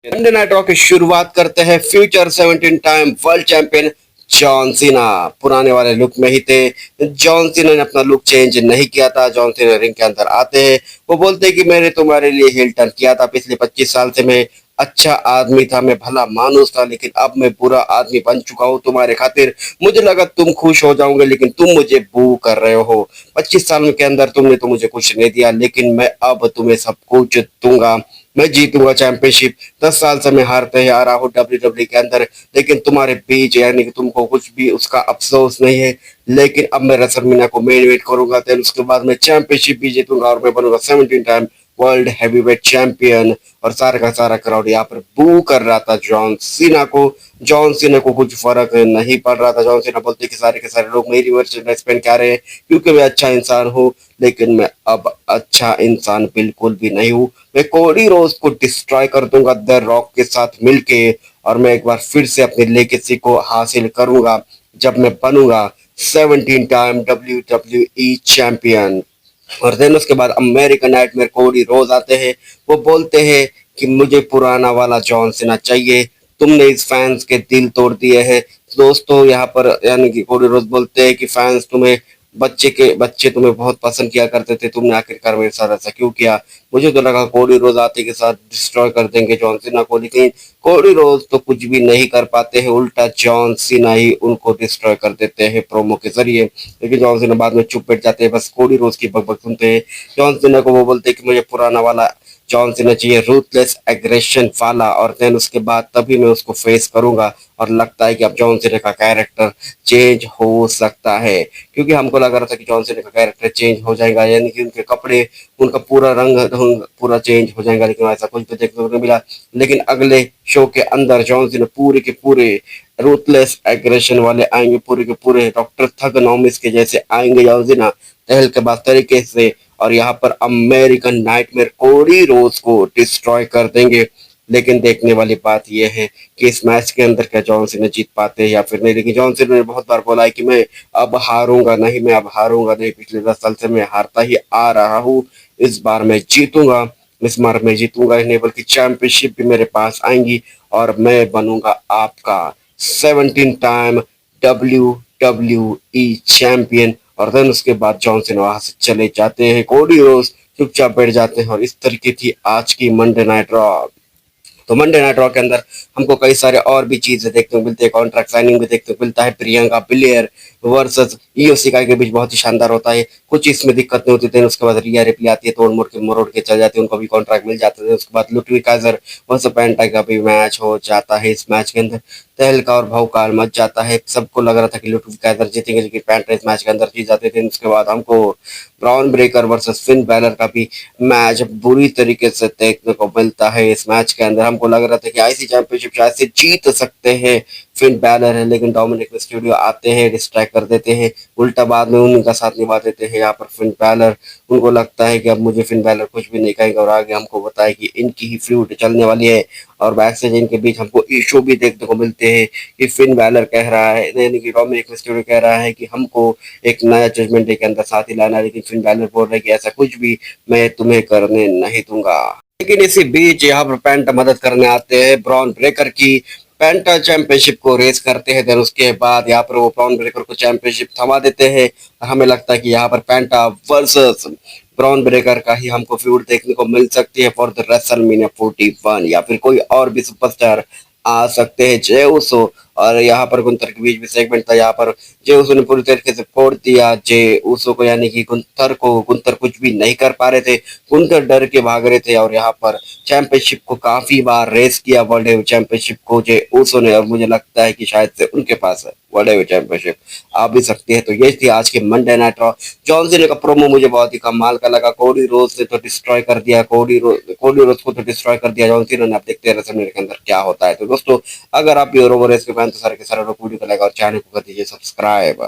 Monday night raw की शुरुआत करते हैं future 17 time world champion John Cena पुराने वाले लुक में ही थे। जॉन सीना ने अपना लुक चेंज नहीं किया था। जॉन सीना रिंग के अंदर आते हैं, वो बोलते हैं कि मैंने तुम्हारे लिए हिल टर्न किया था। पिछले 25 साल से मैं अच्छा आदमी था, मैं भला मानुस था, लेकिन अब मैं बुरा आदमी बन चुका हूँ तुम्हारे खातिर। मुझे लगा तुम खुश हो जाओगे, लेकिन तुम मुझे बू कर रहे हो। 25 साल के अंदर तुमने तो मुझे कुछ नहीं दिया, लेकिन मैं अब तुम्हें सब कुछ दूंगा। मैं जीतूंगा चैंपियनशिप। 10 साल से मैं हारते ही आ रहा हूँ डब्ल्यू के अंदर, लेकिन तुम्हारे बीच यानी कि तुमको कुछ भी उसका अफसोस नहीं है। लेकिन अब मैं रेसलमेनिया को मेन इवेंट करूंगा, देन उसके बाद मैं चैंपियनशिप भी जीतूंगा और मैं बनूंगा 17 टाइम वर्ल्ड हैवीवेट चैंपियन। और सारा का सारा क्राउड यहाँ पर बू कर रहा था जॉन सीना को। जॉन सीना को कुछ फर्क नहीं पड़ रहा था। जॉन सीना बोलते कि सारे के सारे लोग मेरी वर्चुअल स्पेंड क्या रहे हैं, क्योंकि मैं अच्छा इंसान हूँ, लेकिन मैं अब अच्छा इंसान बिल्कुल भी नहीं हूँ। मैं कोडी रोज को डिस्ट्रॉय कर दूंगा द रॉक के साथ मिलके, और मैं एक बार फिर से अपनी लेगेसी को हासिल करूंगा जब मैं बनूंगा 17 टाइम WWE चैंपियन। और देन उसके बाद अमेरिकन नाइटमेयर कोडी रोज आते हैं। वो बोलते हैं कि मुझे पुराना वाला जॉन सीना चाहिए, तुमने इस फैंस के दिल तोड़ दिए हैं। दोस्तों यहाँ पर यानी कि कोडी रोज बोलते हैं कि फैंस तुम्हें बच्चे तुम्हें बहुत पसंद किया करते थे, तुमने आखिरकार मेरे साथ ऐसा क्यों किया। मुझे तो लगा कोडी रोज आते के साथ डिस्ट्रॉय कर देंगे जॉन सीना को, लेकिन कोडी रोज तो कुछ भी नहीं कर पाते हैं, उल्टा जॉन सीना ही उनको डिस्ट्रॉय कर देते हैं प्रोमो के जरिए। लेकिन जॉन सीना बाद में चुप बैठ जाते हैं, बस कोडी रोज की बकबक सुनते हैं। जॉन सीना को वो बोलते हैं कि मुझे पुराना वाला जॉन सीना चाहिए, रूथलेस एग्रेशन वाला, और देन उसके बाद तभी मैं उसको फेस करूंगा। और लगता है कि अब जॉन सीना का कैरेक्टर चेंज हो सकता है, क्योंकि हमको लग रहा था कि जॉन सीना का कैरेक्टर चेंज हो जाएगा, यानी कि उनके कपड़े, उनका पूरा रंग ढंग पूरा चेंज हो जाएगा, लेकिन ऐसा कुछ भी देखने को नहीं मिला। लेकिन अगले शो के अंदर जॉन सीना पूरे के पूरे रूथलेस एग्रेशन वाले आएंगे, पूरे के पूरे डॉक्टर थगनॉमिस के जैसे आएंगे जॉन सीना तहल के बाद तरीके से, और यहाँ पर अमेरिकन नाइटमेयर कोडी रोज को डिस्ट्रॉय कर देंगे। लेकिन देखने वाली बात यह है कि इस मैच के अंदर क्या जॉन सीना जीत पाते हैं या फिर नहीं। लेकिन जॉन सीना ने बहुत बार बोला है कि मैं अब हारूंगा नहीं, मैं अब हारूंगा नहीं, पिछले 10 साल से मैं हारता ही आ रहा हूँ, इस बार मैं जीतूंगा। इस बार मैं जीतूंगा ही नहीं, बल्कि चैंपियनशिप भी मेरे पास आएंगी, और मैं बनूंगा आपका 17 टाइम WWE चैंपियन। और देन उसके बाद जॉन सीना वहां से चले जाते हैं, कोडी रोज चुपचाप बैठ जाते हैं। और इस तरीके थी आज की मंडे नाइट रॉ। तो मंडे नाइट रॉ के अंदर हमको कई सारे और भी चीजें देखने को मिलती है, कॉन्ट्रैक्ट साइनिंग भी देखने को मिलता है। प्रियंका बिलियर वर्सेस ईओ शिकाई के बीच बहुत ही शानदार होता है। कुछ इसमें दिक्कत नहीं होती थी, उसके बाद रिया रिप्ली आती है, तोड़ मोड़ के मरोड़ के चल जाती है, उनको भी कॉन्ट्रैक्ट मिल जाता है। उसके बाद लुटवी काजर वर्सेस पेंटा का भी मैच हो जाता है। इस मैच के अंदर तहलका और भौकाल मच जाता है। सबको लग रहा था कि लुटवी काजर जीतेंगे, लेकिन पेंटा इस मैच के अंदर जीत जाते थे। उसके बाद हमको brown breaker versus Finn Balor का भी मैच बुरी तरीके से देखने को मिलता है। इस मैच के अंदर हमको लग रहा था कि आईसी चैंपियनशिप शायद से जीत सकते हैं फिन बैलर है, लेकिन डोमिनिक मिस्टीरियो आते हैं, डिस्ट्रैक्ट कर देते हैं, उल्टा बाद में उन्हीं का साथ निभा देते हैं यहाँ पर फिन बैलर। उनको लगता है कि अब मुझे फिन बैलर कुछ भी नहीं कहेंगे, और आगे हमको बताया कि इनकी ही फ्यूड चलने वाली है। और बैक से इनके बीच हमको इशू भी देखने को मिलते हैं कि फिन बैलर कह रहा है, यानी कि डोमिनिक मिस्टीरियो कह रहा है कि हमको एक नया जजमेंट डे के अंदर साथ ही लाना है, लेकिन फिन बैलर बोल रहे हैं कि ऐसा कुछ भी मैं तुम्हें करने नहीं दूंगा। लेकिन इसी बीच यहाँ पर पेंटा मदद करने आते हैं ब्रॉन ब्रेकर की। पेंटा चैंपियनशिप को रेस करते हैं, देन उसके बाद यहाँ पर वो ब्रॉन ब्रेकर को चैंपियनशिप थमा देते हैं। और हमें लगता है कि यहाँ पर पेंटा वर्सेस ब्रॉन ब्रेकर का ही हमको फ्यूड देखने को मिल सकती है फॉर द रेसलमेनिया 41, या फिर कोई और भी सुपरस्टार आ सकते हैं, जय उसो। और यहाँ पर गुंतर के बीच में सेगमेंट था, यहाँ पर जय उसो ने पूरी तरीके से फोड़ दिया जय उसो को, यानी कि गुंतर कुछ भी नहीं कर पा रहे थे। गुंतर डर के भाग रहे थे, और यहाँ पर चैंपियनशिप को काफी बार रेस किया वर्ल्ड हेवी चैंपियनशिप को जय उसो ने, और मुझे लगता है कि शायद से उनके पास है वर्ल्ड हेवी चैंपियनशिप आ भी सकती है। तो ये थी आज के Monday night raw. John Cena का प्रोमो मुझे बहुत ही कमाल का लगा। कोडी रोज ने तो डिस्ट्रॉय कर दिया, कोडी रोज को तो डिस्ट्रॉय कर दिया जॉन सीना ने। आप देखते हैं रेसलमेनिया के अंदर क्या होता है। तो दोस्तों, अगर आप भी ओवर रेस के फैन तो सारे के सारे लोग वीडियो को लाइक और चैनल को कर दीजिए सब्सक्राइब।